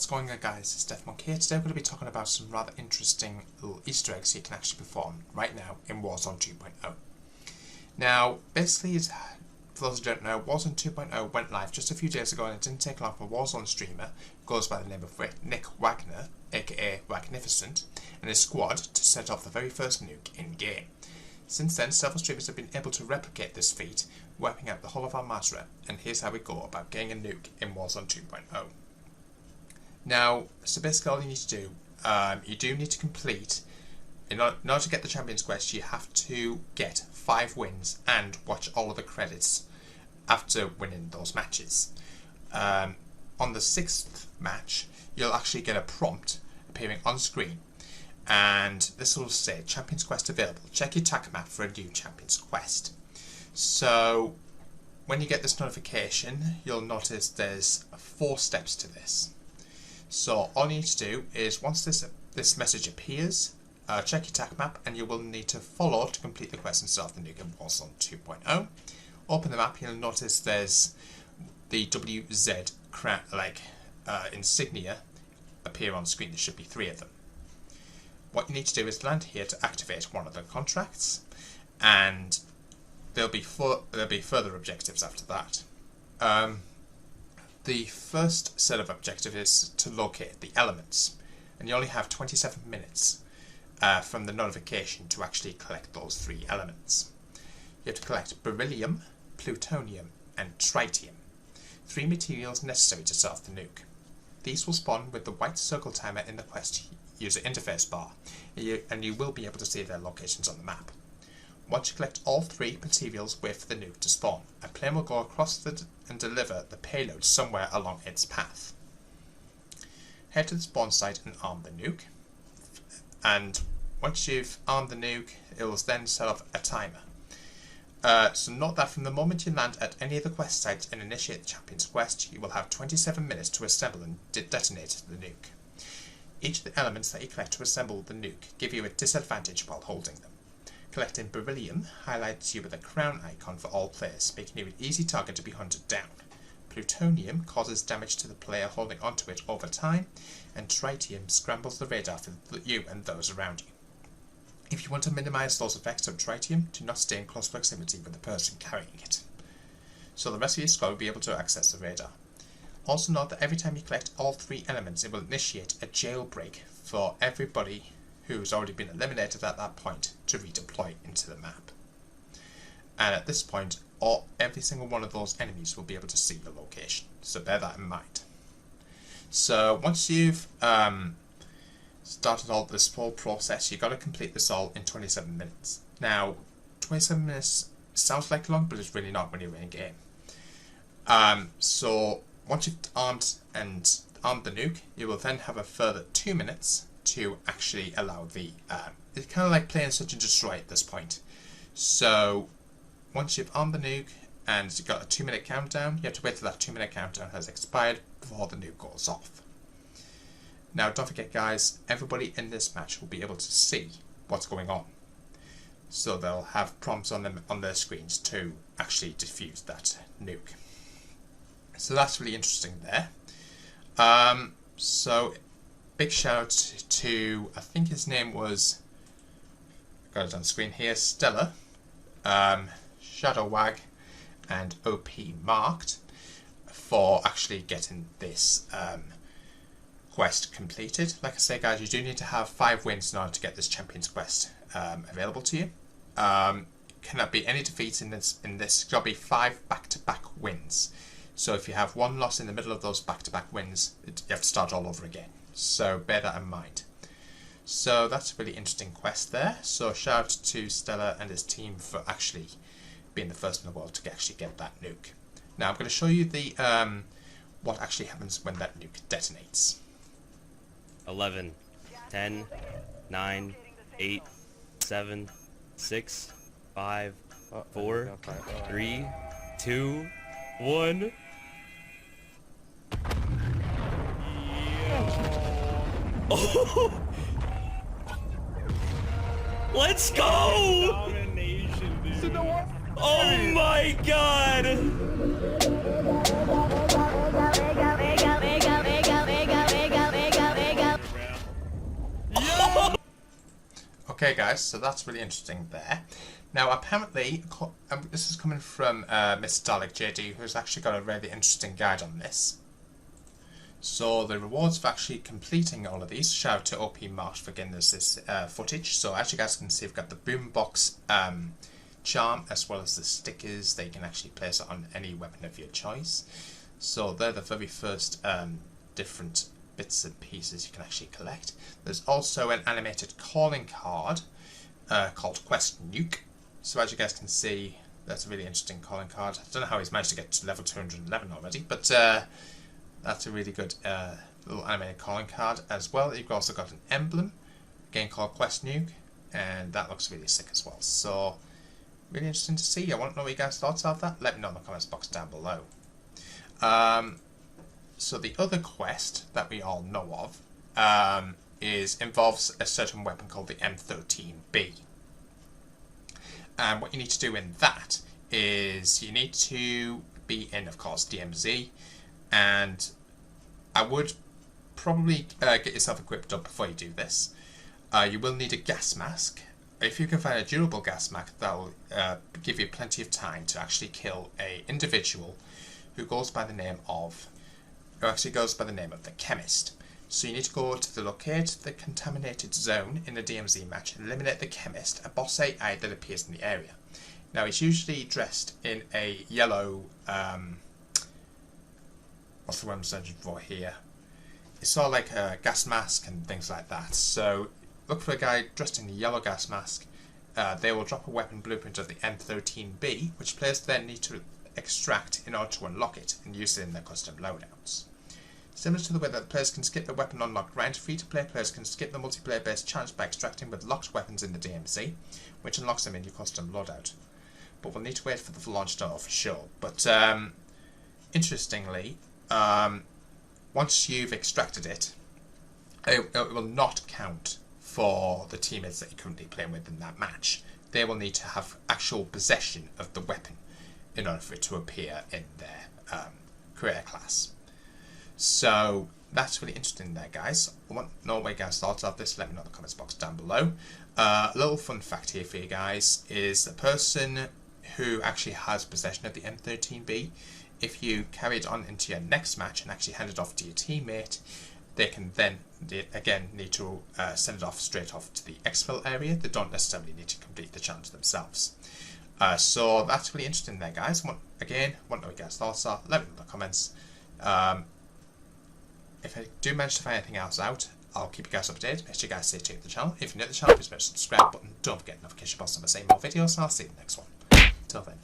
What's going on, guys? It's DeathMonk here. Today we're going to be talking about some rather interesting little Easter eggs you can actually perform right now in Warzone 2.0. Now, basically, for those who don't know, Warzone 2.0 went live just a few days ago, and it didn't take long for a Warzone streamer who goes by the name of Nick Wagner, aka Wagnificent, and his squad to set off the very first nuke in-game. Since then, several streamers have been able to replicate this feat, wiping out the whole of our Armada, and here's how we go about getting a nuke in Warzone 2.0. Now, so basically all you need to do, you do need to complete, in order to get the Champions Quest, you have to get 5 wins and watch all of the credits after winning those matches. On the 6th match, you'll actually get a prompt appearing on screen, and this will say Champions Quest available. Check your attack map for a new Champions Quest. So when you get this notification, you'll notice there's 4 steps to this. So all you need to do is, once this message appears, check your attack map, and you will need to follow to complete the quest and start the nuke in Warzone 2.0. Open the map, you'll notice there's the WZ insignia appear on screen. There should be 3 of them. What you need to do is land here to activate one of the contracts, and there'll be further objectives after that. The first set of objectives is to locate the elements, and you only have 27 minutes from the notification to actually collect those 3 elements. You have to collect beryllium, plutonium, and tritium, 3 materials necessary to set off the nuke. These will spawn with the white circle timer in the quest user interface bar, and you will be able to see their locations on the map. Once you collect all 3 materials, wait for the nuke to spawn. A plane will go across and deliver the payload somewhere along its path. Head to the spawn site and arm the nuke. And once you've armed the nuke, it will then set off a timer. So note that from the moment you land at any of the quest sites and initiate the Champions Quest, you will have 27 minutes to assemble and detonate the nuke. Each of the elements that you collect to assemble the nuke give you a disadvantage while holding them. Collecting beryllium highlights you with a crown icon for all players, making you an easy target to be hunted down. Plutonium causes damage to the player holding onto it over time, and tritium scrambles the radar for you and those around you. If you want to minimise those effects of tritium, do not stay in close proximity with the person carrying it, so the rest of your squad will be able to access the radar. Also note that every time you collect all 3 elements, it will initiate a jailbreak for everybody who's already been eliminated at that point to redeploy into the map. And at this point, every single one of those enemies will be able to see your location, so bear that in mind. So once you've started all this whole process, you've got to complete this all in 27 minutes. Now, 27 minutes sounds like long, but it's really not when you're in game. So once you've armed the nuke, you will then have a further 2 minutes to actually allow the it's kind of like playing Search and Destroy at this point. So once you've armed the nuke and you've got a 2-minute countdown, you have to wait till that 2-minute countdown has expired before the nuke goes off. Now don't forget, guys, everybody in this match will be able to see what's going on, so they'll have prompts on their screens to actually defuse that nuke. So that's really interesting there. So big shout out to, I think his name was, got it on screen here, Stellar, Shadowwag, and OP Marked for actually getting this quest completed. Like I say, guys, you do need to have 5 wins in order to get this Champions Quest available to you. Cannot be any defeats in this. It's got to be 5 back-to-back wins. So if you have 1 loss in the middle of those back-to-back wins, you have to start all over again. So bear that in mind. So that's a really interesting quest there. So shout out to Stellar and his team for actually being the first in the world to actually get that nuke. Now I'm going to show you the what actually happens when that nuke detonates. 11, 10, 9, 8, 7, 6, 5, 4, 3, 2, 1. Oh! Let's go! Oh my god! Okay guys, so that's really interesting there. Now apparently, this is coming from Mr. Dalek JD, who's actually got a really interesting guide on this. So the rewards for actually completing all of these, shout out to OP Marsh for getting us this footage. So as you guys can see, we've got the boombox charm as well as the stickers. They can actually place it on any weapon of your choice. So they're the very first different bits and pieces you can actually collect. There's also an animated calling card called Quest NUKE. So as you guys can see, that's a really interesting calling card. I don't know how he's managed to get to level 211 already, but that's a really good little animated calling card as well. You've also got an emblem, again called Quest NUKE, and that looks really sick as well. So really interesting to see. I want to know what you guys' thoughts of that. Let me know in the comments box down below. So the other quest that we all know of involves a certain weapon called the M13B. And what you need to do in that is you need to be in, of course, DMZ, and I would probably get yourself equipped up before you do this. You will need a gas mask. If you can find a durable gas mask, that will give you plenty of time to actually kill an individual who goes by the name of the Chemist. So you need to go to locate the contaminated zone in the DMZ match and eliminate the Chemist, a boss AI that appears in the area. Now he's usually dressed in a yellow, what's the word I'm searching for here? It's sort of like a gas mask and things like that. So look for a guy dressed in a yellow gas mask. They will drop a weapon blueprint of the M13B, which players then need to extract in order to unlock it and use it in their custom loadouts. Similar to the way that players can skip the weapon unlocked round, free-to-play players can skip the multiplayer-based challenge by extracting with locked weapons in the DMZ, which unlocks them in your custom loadout. But we'll need to wait for the launch to know for sure. But interestingly, once you've extracted it, it will not count for the teammates that you're currently playing with in that match. They will need to have actual possession of the weapon in order for it to appear in their career class. So that's really interesting there, guys. I want to know what you guys thought of this. Let me know in the comments box down below. A little fun fact here for you guys is the person who actually has possession of the M13B, if you carry it on into your next match and actually hand it off to your teammate, they can then again need to send it off straight off to the exfil area. They don't necessarily need to complete the challenge themselves. So that's really interesting there, guys. Want to know what you guys' thoughts are. Let me know in the comments. If I do manage to find anything else out, I'll keep you guys updated. Make sure you guys stay tuned to the channel. If you're new to the channel, please smash the subscribe button. Don't forget notification bells on the same more videos, and I'll see you in the next one. Till then.